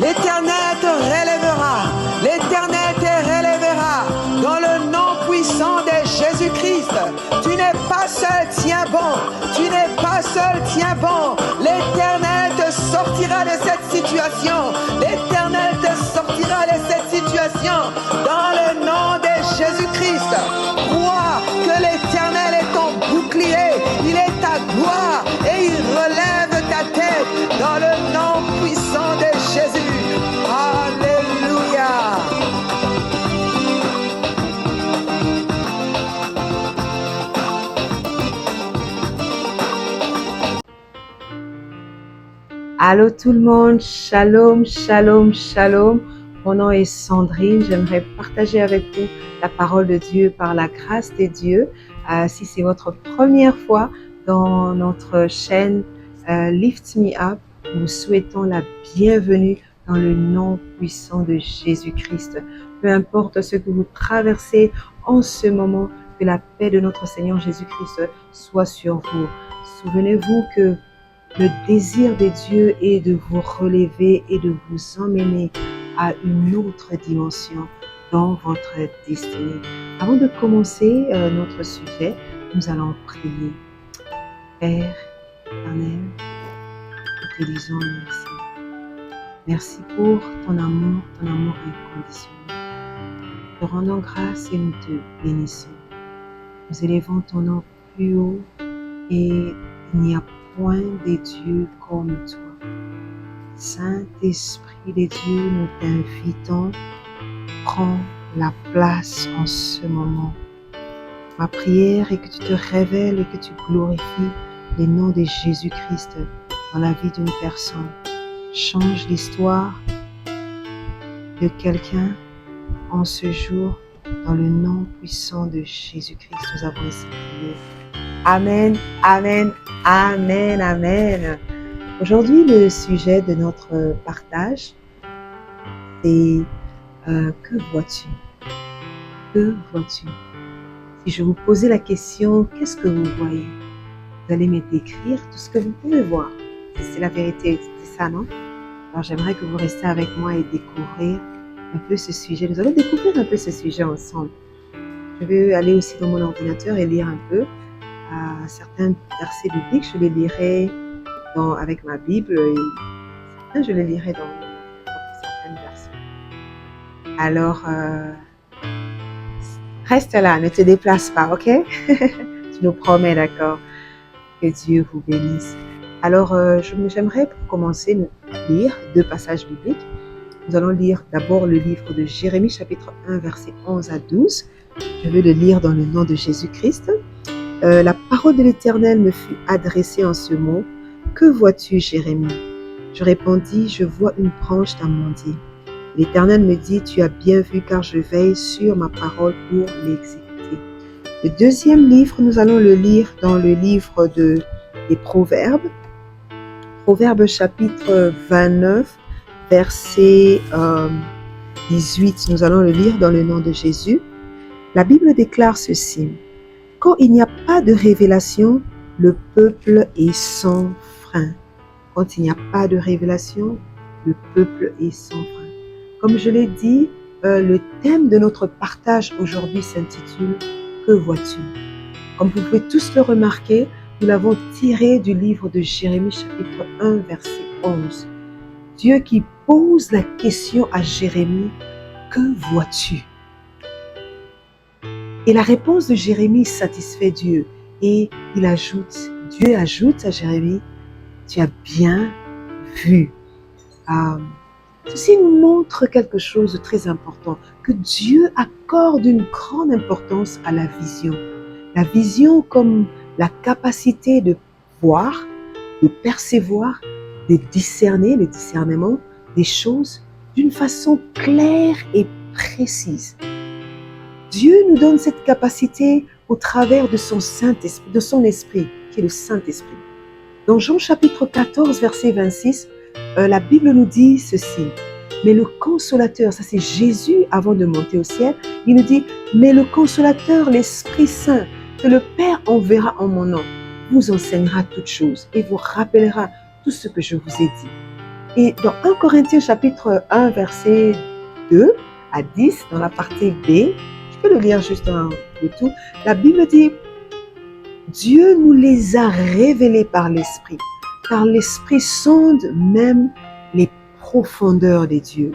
L'Éternel te relèvera. L'Éternel te relèvera. Dans le nom puissant de Jésus-Christ. Tu n'es pas seul, tiens bon. Tu n'es pas seul, tiens bon. L'Éternel te sortira de cette situation. L'Éternel te sortira de cette situation. Dans le nom de Jésus-Christ. Crois que l'Éternel est ton bouclier. Il est ta gloire et il relève ta tête. Dans le nom puissant de Jésus. Alléluia. Allô tout le monde, shalom, shalom, shalom. Mon nom est Sandrine, j'aimerais partager avec vous la parole de Dieu par la grâce de Dieu. Si c'est votre première fois dans notre chaîne Lift Me Up, nous souhaitons la bienvenue dans le nom puissant de Jésus-Christ. Peu importe ce que vous traversez en ce moment, que la paix de notre Seigneur Jésus-Christ soit sur vous. Souvenez-vous que le désir de Dieu est de vous relever et de vous emmener à une autre dimension dans votre destinée. Avant de commencer notre sujet, nous allons prier. Père éternel, nous te disons merci. Merci pour ton amour inconditionnel. Nous te rendons grâce et nous te bénissons. Nous élevons ton nom plus haut et il n'y a point de Dieu comme toi. Saint-Esprit de Dieu, nous t'invitons, prends la place en ce moment. Ma prière est que tu te révèles et que tu glorifies le nom de Jésus-Christ dans la vie d'une personne. Change l'histoire de quelqu'un en ce jour dans le nom puissant de Jésus-Christ. Nous avons ainsi prié. Amen, amen, amen, amen. Aujourd'hui, le sujet de notre partage, c'est que vois-tu? Que vois-tu? Si je vous posais la question, qu'est-ce que vous voyez? Vous allez me décrire tout ce que vous pouvez voir. C'est la vérité, c'est ça, non? Alors j'aimerais que vous restiez avec moi et découvrir un peu ce sujet. Nous allons découvrir un peu ce sujet ensemble. Je vais aller aussi dans mon ordinateur et lire un peu certains versets bibliques. Je les lirai avec ma Bible et certains je les lirai dans certaines versions. Alors, reste là, ne te déplace pas, ok? Tu nous promets, d'accord? Que Dieu vous bénisse. Alors, j'aimerais pour commencer lire deux passages bibliques. Nous allons lire d'abord le livre de Jérémie, chapitre 1, versets 11 à 12. Je vais le lire dans le nom de Jésus-Christ. La parole de l'Éternel me fut adressée en ce mot. Que vois-tu, Jérémie? Je répondis, je vois une branche d'amandier. L'Éternel me dit, tu as bien vu car je veille sur ma parole pour l'exécuter. Le deuxième livre, nous allons le lire dans le livre des Proverbes. Proverbes chapitre 29, verset 18. Nous allons le lire dans le nom de Jésus. La Bible déclare ceci. Quand il n'y a pas de révélation, le peuple est sans frein. Quand il n'y a pas de révélation, le peuple est sans frein. Comme je l'ai dit, le thème de notre partage aujourd'hui s'intitule « Que vois-tu » Comme vous pouvez tous le remarquer, nous l'avons tiré du livre de Jérémie chapitre 1 verset 11. Dieu qui pose la question à Jérémie « Que vois-tu » Et la réponse de Jérémie satisfait Dieu. Et Dieu ajoute à Jérémie, tu as bien vu. Ceci nous montre quelque chose de très important, que Dieu accorde une grande importance à la vision. La vision comme la capacité de voir, de percevoir, de discerner, le discernement des choses d'une façon claire et précise. Dieu nous donne cette capacité au travers de son Saint-Esprit, de son Esprit, qui est le Saint-Esprit. Dans Jean chapitre 14, verset 26, la Bible nous dit ceci. Mais le Consolateur, ça c'est Jésus avant de monter au ciel, il nous dit, mais le Consolateur, l'Esprit Saint, que le Père enverra en mon nom, vous enseignera toutes choses et vous rappellera tout ce que je vous ai dit. Et dans 1 Corinthiens chapitre 1, verset 2 à 10, dans la partie B, je peux le lire juste le tout, la Bible dit, Dieu nous les a révélés par l'Esprit, car l'Esprit sonde même les profondeurs des dieux.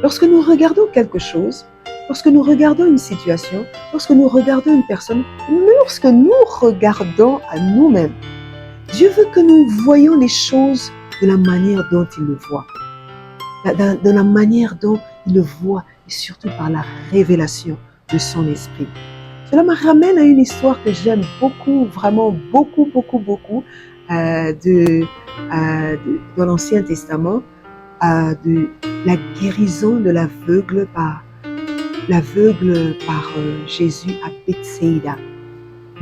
Lorsque nous regardons quelque chose, lorsque nous regardons une situation, lorsque nous regardons une personne, lorsque nous regardons à nous-mêmes, Dieu veut que nous voyions les choses de la manière dont il le voit, de la manière dont il le voit, et surtout par la révélation de son esprit. Cela me ramène à une histoire que j'aime beaucoup, vraiment beaucoup, dans l'Ancien Testament, de la guérison de l'aveugle par Jésus à Bethsaïda.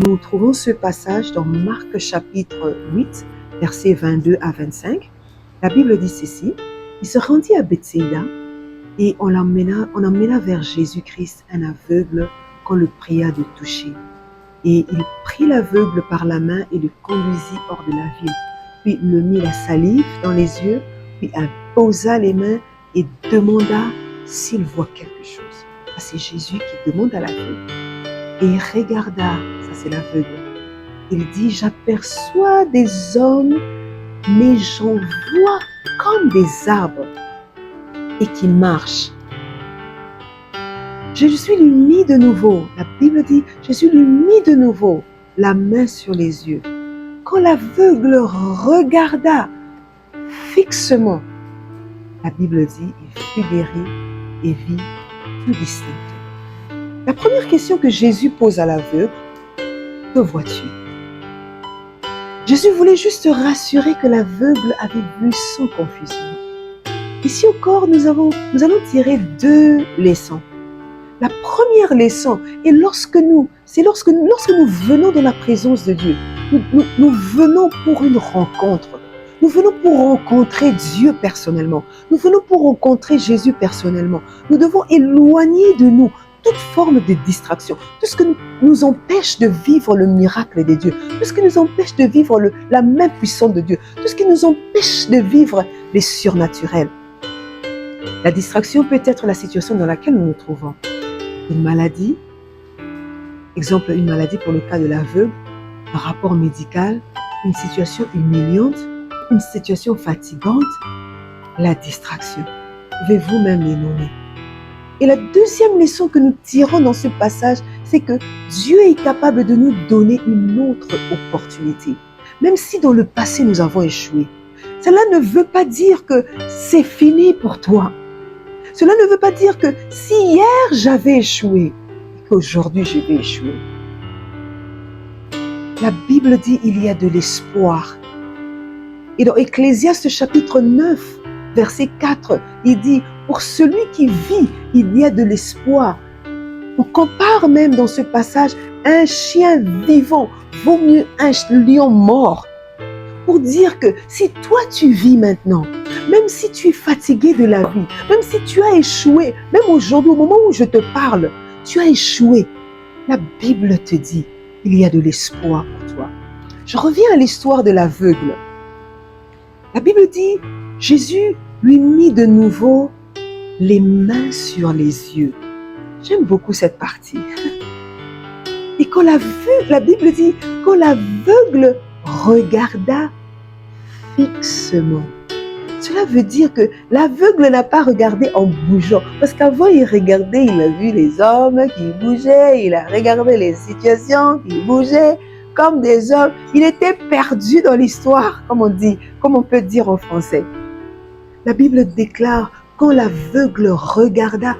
Nous trouvons ce passage dans Marc chapitre 8, versets 22 à 25. La Bible dit ceci, il se rendit à Bethsaïda et on emmena vers Jésus-Christ un aveugle qu'on le pria de toucher. Et il prit l'aveugle par la main et le conduisit hors de la ville. Puis il me mit la salive dans les yeux, puis imposa les mains et demanda s'il voit quelque chose. C'est Jésus qui demande à l'aveugle. Et il regarda, ça c'est l'aveugle. Il dit, j'aperçois des hommes, mais j'en vois comme des arbres et qui marchent. Jésus lui mit de nouveau, la Bible dit, Jésus lui mit de nouveau la main sur les yeux. Quand l'aveugle regarda fixement, la Bible dit, il fut guéri et vit tout distinctement. La première question que Jésus pose à l'aveugle, que vois-tu? Jésus voulait juste rassurer que l'aveugle avait vu sans confusion. Ici encore, nous allons tirer 2 leçons. La première leçon est lorsque nous venons dans la présence de Dieu, nous venons pour une rencontre. Nous venons pour rencontrer Dieu personnellement. Nous venons pour rencontrer Jésus personnellement. Nous devons éloigner de nous toute forme de distraction, tout ce que nous empêche de vivre le miracle de Dieu, tout ce qui nous empêche de vivre la main puissante de Dieu, tout ce qui nous empêche de vivre les surnaturels. La distraction peut être la situation dans laquelle nous nous trouvons. Une maladie, exemple une maladie pour le cas de l'aveugle, un rapport médical, une situation humiliante, une situation fatigante, la distraction. Pouvez-vous même les nommer? Et la deuxième leçon que nous tirons dans ce passage, c'est que Dieu est capable de nous donner une autre opportunité. Même si dans le passé nous avons échoué. Cela ne veut pas dire que c'est fini pour toi. Cela ne veut pas dire que si hier j'avais échoué, et qu'aujourd'hui je vais échouer. La Bible dit il y a de l'espoir. Et dans Ecclésiaste chapitre 9, verset 4, il dit pour celui qui vit, il y a de l'espoir. On compare même dans ce passage un chien vivant vaut mieux un lion mort. Pour dire que si toi tu vis maintenant, même si tu es fatigué de la vie, même si tu as échoué, même aujourd'hui, au moment où je te parle, tu as échoué, la Bible te dit, il y a de l'espoir pour toi. Je reviens à l'histoire de l'aveugle. La Bible dit, Jésus lui mit de nouveau les mains sur les yeux. J'aime beaucoup cette partie. Et quand la Bible dit, quand l'aveugle regarda fixement. Cela veut dire que l'aveugle n'a pas regardé en bougeant. Parce qu'avant, il regardait, il a vu les hommes qui bougeaient, il a regardé les situations qui bougeaient comme des hommes. Il était perdu dans l'histoire, comme on peut dire en français. La Bible déclare, quand l'aveugle regarda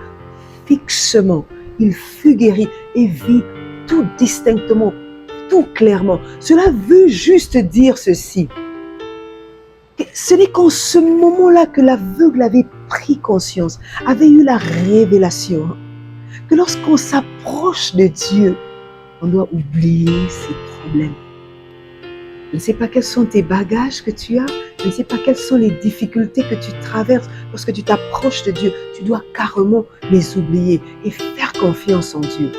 fixement, il fut guéri et vit tout distinctement, tout clairement. Cela veut juste dire ceci. Ce n'est qu'en ce moment-là que l'aveugle avait pris conscience, avait eu la révélation que lorsqu'on s'approche de Dieu, on doit oublier ses problèmes. Je ne sais pas quels sont tes bagages que tu as, je ne sais pas quelles sont les difficultés que tu traverses lorsque tu t'approches de Dieu. Tu dois carrément les oublier et faire confiance en Dieu.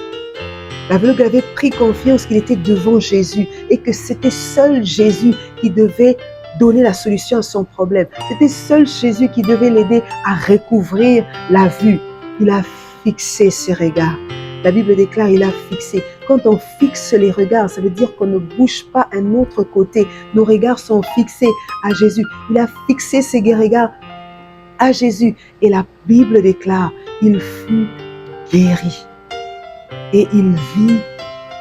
L'aveugle avait pris confiance qu'il était devant Jésus et que c'était seul Jésus qui devait donner la solution à son problème. C'était seul Jésus qui devait l'aider à recouvrir la vue. Il a fixé ses regards. La Bible déclare, il a fixé. Quand on fixe les regards, ça veut dire qu'on ne bouge pas un autre côté. Nos regards sont fixés à Jésus. Il a fixé ses regards à Jésus. Et la Bible déclare, il fut guéri. Et il vit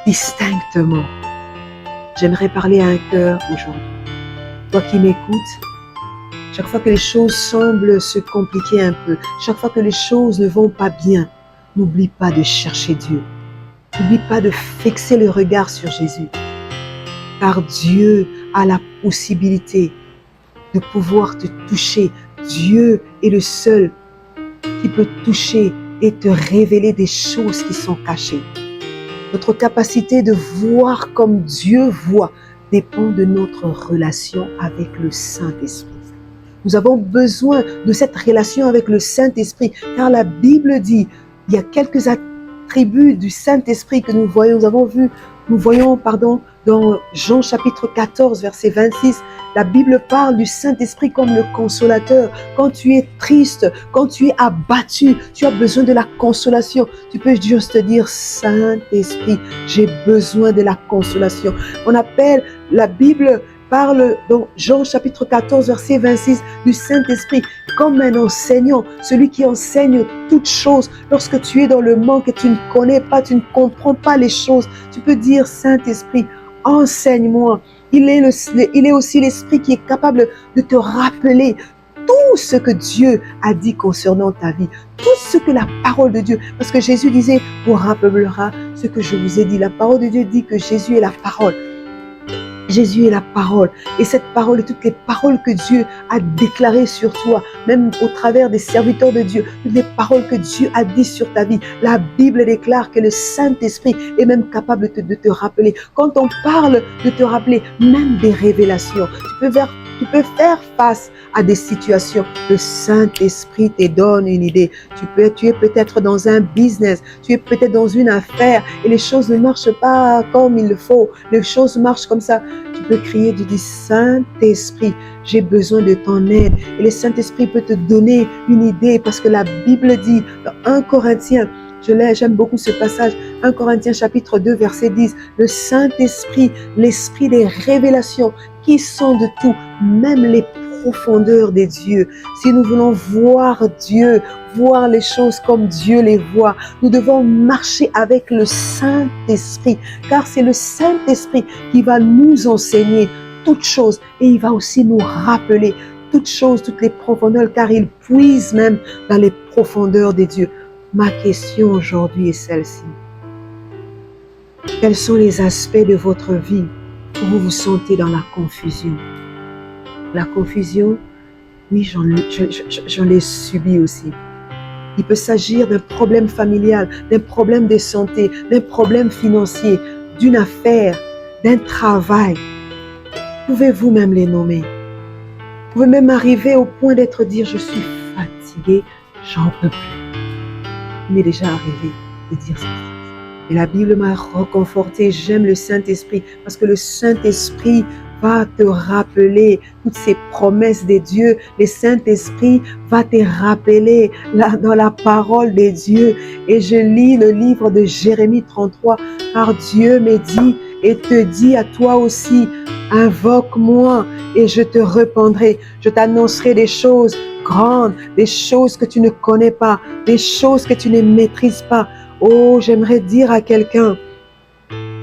distinctement. J'aimerais parler à un cœur aujourd'hui. Toi qui m'écoutes, chaque fois que les choses semblent se compliquer un peu, chaque fois que les choses ne vont pas bien, n'oublie pas de chercher Dieu. N'oublie pas de fixer le regard sur Jésus. Car Dieu a la possibilité de pouvoir te toucher. Dieu est le seul qui peut toucher et te révéler des choses qui sont cachées. Notre capacité de voir comme Dieu voit dépend de notre relation avec le Saint-Esprit. Nous avons besoin de cette relation avec le Saint-Esprit, car la Bible dit, il y a quelques attributs du Saint-Esprit que nous voyons, dans Jean chapitre 14, verset 26, la Bible parle du Saint-Esprit comme le consolateur. Quand tu es triste, quand tu es abattu, tu as besoin de la consolation. Tu peux juste te dire, Saint-Esprit, j'ai besoin de la consolation. La Bible parle dans Jean chapitre 14, verset 26 du Saint-Esprit comme un enseignant, celui qui enseigne toutes choses. Lorsque tu es dans le manque et tu ne connais pas, tu ne comprends pas les choses, tu peux dire, Saint-Esprit, enseigne-moi. Il est aussi l'Esprit qui est capable de te rappeler tout ce que Dieu a dit concernant ta vie, tout ce que la parole de Dieu, parce que Jésus disait, vous rappellera ce que je vous ai dit. La parole de Dieu dit que Jésus est la parole. Jésus est la parole. Et cette parole et toutes les paroles que Dieu a déclarées sur toi, même au travers des serviteurs de Dieu, toutes les paroles que Dieu a dites sur ta vie, la Bible déclare que le Saint-Esprit est même capable de te rappeler. Quand on parle de te rappeler, même des révélations, tu peux faire face à des situations. Le Saint-Esprit te donne une idée. Tu es peut-être dans un business, tu es peut-être dans une affaire et les choses ne marchent pas comme il le faut. Les choses marchent comme ça. Tu peux crier, tu dis, Saint-Esprit, j'ai besoin de ton aide. Et le Saint-Esprit peut te donner une idée parce que la Bible dit dans 1 Corinthiens, j'aime beaucoup ce passage, 1 Corinthiens chapitre 2 verset 10, le Saint-Esprit, l'Esprit des révélations qui sont de tout, même les profondeurs des dieux. Si nous voulons voir Dieu, voir les choses comme Dieu les voit, nous devons marcher avec le Saint-Esprit, car c'est le Saint-Esprit qui va nous enseigner toutes choses et il va aussi nous rappeler toutes choses, toutes les profondeurs, car il puise même dans les profondeurs des dieux. Ma question aujourd'hui est celle-ci. Quels sont les aspects de votre vie où vous vous sentez dans la confusion? La confusion, oui, j'en ai subi aussi. Il peut s'agir d'un problème familial, d'un problème de santé, d'un problème financier, d'une affaire, d'un travail. Pouvez-vous même les nommer? Vous pouvez même arriver au point d'être dire, je suis fatigué, j'en peux plus. Il m'est déjà arrivé de dire ça. Et la Bible m'a reconforté. J'aime le Saint-Esprit parce que le Saint-Esprit va te rappeler toutes ces promesses de Dieu. Le Saint-Esprit va te rappeler dans la parole de Dieu. Et je lis le livre de Jérémie 33, car Dieu me dit et te dit à toi aussi, invoque-moi et je te répondrai. Je t'annoncerai des choses grandes, des choses que tu ne connais pas, des choses que tu ne maîtrises pas. Oh, j'aimerais dire à quelqu'un,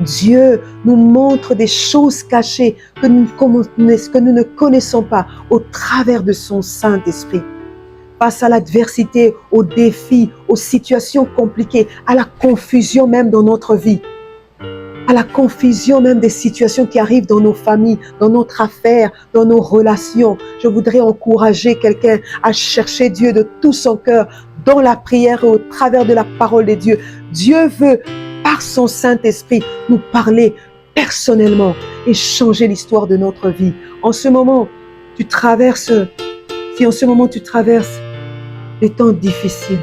Dieu nous montre des choses cachées que nous ne connaissons pas au travers de son Saint-Esprit. Face à l'adversité, aux défis, aux situations compliquées, à la confusion même dans notre vie, à la confusion même des situations qui arrivent dans nos familles, dans notre affaire, dans nos relations. Je voudrais encourager quelqu'un à chercher Dieu de tout son cœur dans la prière et au travers de la parole de Dieu. Dieu veut, par son Saint-Esprit, nous parler personnellement et changer l'histoire de notre vie. En ce moment, tu traverses des temps difficiles,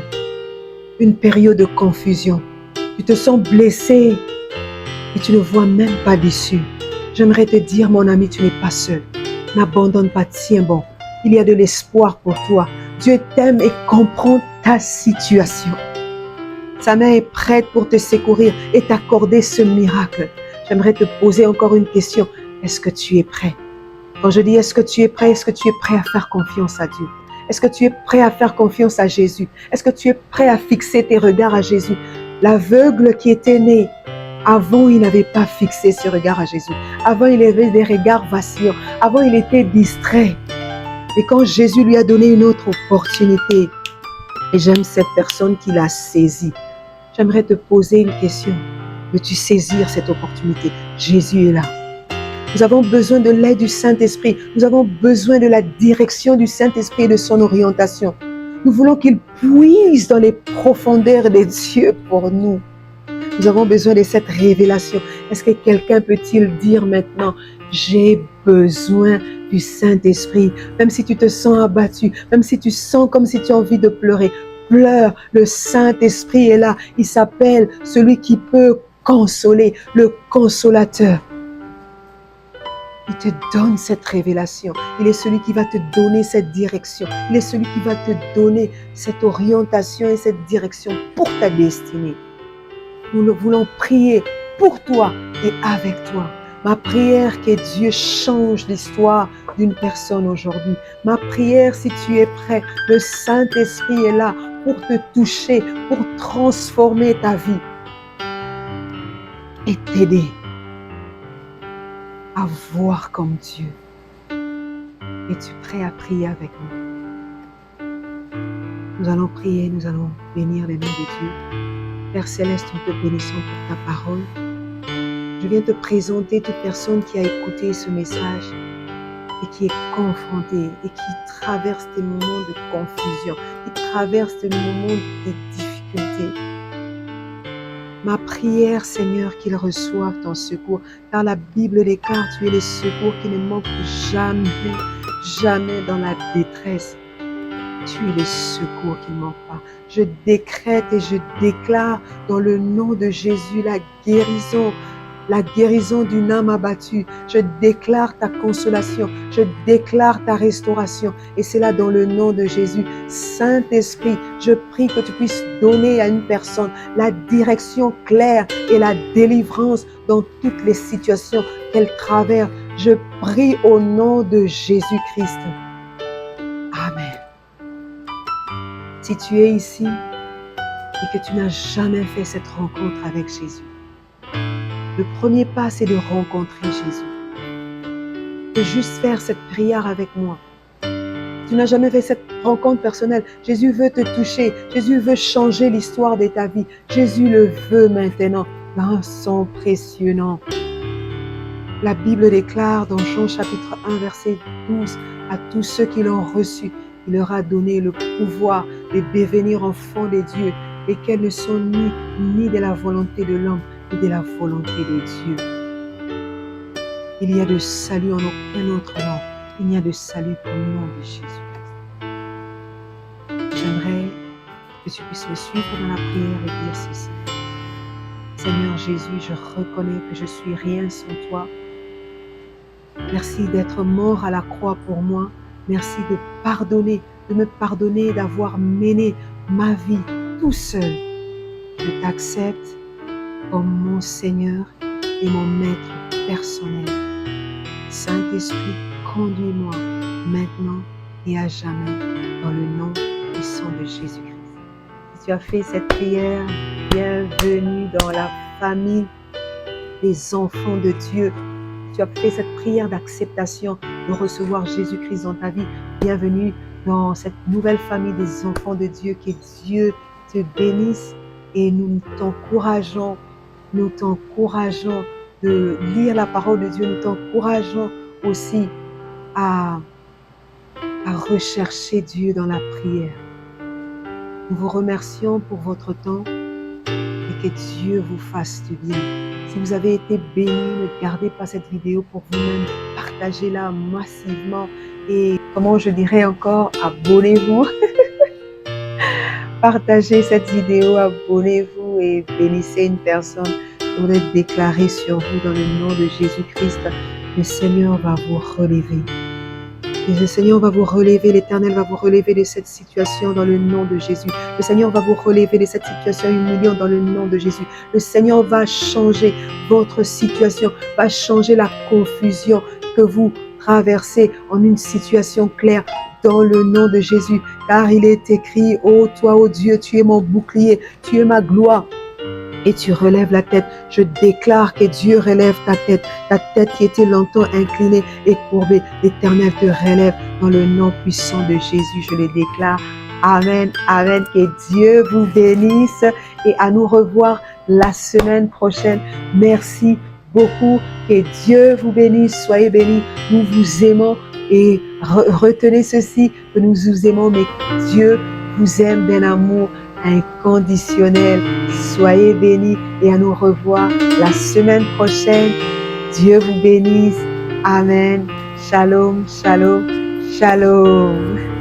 une période de confusion, tu te sens blessé et tu ne vois même pas d'issue. J'aimerais te dire, mon ami, tu n'es pas seul. N'abandonne pas, tiens bon. Il y a de l'espoir pour toi. Dieu t'aime et comprend ta situation. Sa main est prête pour te secourir et t'accorder ce miracle. J'aimerais te poser encore une question. Est-ce que tu es prêt? Quand je dis est-ce que tu es prêt à faire confiance à Dieu? Est-ce que tu es prêt à faire confiance à Jésus? Est-ce que tu es prêt à fixer tes regards à Jésus? L'aveugle qui était né, avant il n'avait pas fixé ses regards à Jésus. Avant il avait des regards vacillants. Avant il était distrait. Et quand Jésus lui a donné une autre opportunité, et j'aime cette personne qui l'a saisie, j'aimerais te poser une question. Veux-tu saisir cette opportunité? Jésus est là. Nous avons besoin de l'aide du Saint-Esprit. Nous avons besoin de la direction du Saint-Esprit et de son orientation. Nous voulons qu'il puise dans les profondeurs des cieux pour nous. Nous avons besoin de cette révélation. Est-ce que quelqu'un peut-il dire maintenant, j'ai besoin du Saint-Esprit? Même si tu te sens abattu, même si tu sens comme si tu as envie de pleurer, pleure. Le Saint-Esprit est là. Il s'appelle celui qui peut consoler, le consolateur. Il te donne cette révélation. Il est celui qui va te donner cette direction. Il est celui qui va te donner cette orientation et cette direction pour ta destinée. Nous voulons prier pour toi et avec toi. Ma prière, que Dieu change l'histoire d'une personne aujourd'hui. Ma prière, si tu es prêt, le Saint-Esprit est là pour te toucher, pour transformer ta vie et t'aider à voir comme Dieu. Es-tu prêt à prier avec nous? Nous allons prier, nous allons bénir les noms de Dieu. Père Céleste, nous te bénissons pour ta parole. Je viens te présenter toute personne qui a écouté ce message et qui est confrontée et qui traverse des moments de confusion, qui traverse des moments de difficulté. Ma prière, Seigneur, qu'ils reçoivent ton secours, car la Bible déclare, tu es le secours qui ne manque jamais, jamais dans la détresse. Tu es le secours qui ne manque pas. Je décrète et je déclare dans le nom de Jésus la guérison d'une âme abattue. Je déclare ta consolation, je déclare ta restauration. Et c'est là dans le nom de Jésus. Saint-Esprit, je prie que tu puisses donner à une personne la direction claire et la délivrance dans toutes les situations qu'elle traverse. Je prie au nom de Jésus-Christ. Amen. Si tu es ici et que tu n'as jamais fait cette rencontre avec Jésus, le premier pas, c'est de rencontrer Jésus. De juste faire cette prière avec moi. Tu n'as jamais fait cette rencontre personnelle. Jésus veut te toucher. Jésus veut changer l'histoire de ta vie. Jésus le veut maintenant dans son précieux nom. La Bible déclare dans Jean chapitre 1, verset 12, à tous ceux qui l'ont reçu, il leur a donné le pouvoir de devenir enfants de Dieu, lesquels ne sont ni de la volonté de l'homme, ni de la volonté de Dieu. Il y a de salut en aucun autre nom. Il n'y a de salut qu'au nom de Jésus-Christ. J'aimerais que tu puisses me suivre dans la prière et dire ceci. Seigneur Jésus, je reconnais que je suis rien sans toi. Merci d'être mort à la croix pour moi. Merci de me pardonner d'avoir mené ma vie tout seul. Je t'accepte comme mon Seigneur et mon Maître personnel. Saint-Esprit, conduis-moi maintenant et à jamais dans le nom puissant de Jésus-Christ. Si tu as fait cette prière, bienvenue dans la famille des enfants de Dieu. Tu as fait cette prière d'acceptation de recevoir Jésus-Christ dans ta vie. Bienvenue dans cette nouvelle famille des enfants de Dieu. Que Dieu te bénisse et nous t'encourageons de lire la parole de Dieu. Nous t'encourageons aussi à rechercher Dieu dans la prière. Nous vous remercions pour votre temps et que Dieu vous fasse du bien. Si vous avez été bénis, ne gardez pas cette vidéo pour vous-même. Partagez-la massivement et, comment je dirais encore, abonnez-vous. Partagez cette vidéo, abonnez-vous et bénissez une personne. Je voudrais déclarer sur vous dans le nom de Jésus-Christ, le Seigneur va vous relever. Et le Seigneur va vous relever, l'Éternel va vous relever de cette situation dans le nom de Jésus. Le Seigneur va vous relever de cette situation humiliante dans le nom de Jésus. Le Seigneur va changer votre situation, va changer la confusion que vous traversez en une situation claire dans le nom de Jésus. Car il est écrit, ô toi, ô Dieu, tu es mon bouclier, tu es ma gloire. Et tu relèves la tête. Je déclare que Dieu relève ta tête qui était longtemps inclinée et courbée. L'Éternel te relève dans le nom puissant de Jésus. Je le déclare. Amen, amen. Que Dieu vous bénisse et à nous revoir la semaine prochaine. Merci beaucoup. Que Dieu vous bénisse. Soyez bénis. Nous vous aimons et retenez ceci, que nous vous aimons, mais Dieu vous aime d'un amour inconditionnel. Soyez bénis et à nous revoir la semaine prochaine. Dieu vous bénisse. Amen. Shalom, shalom, shalom.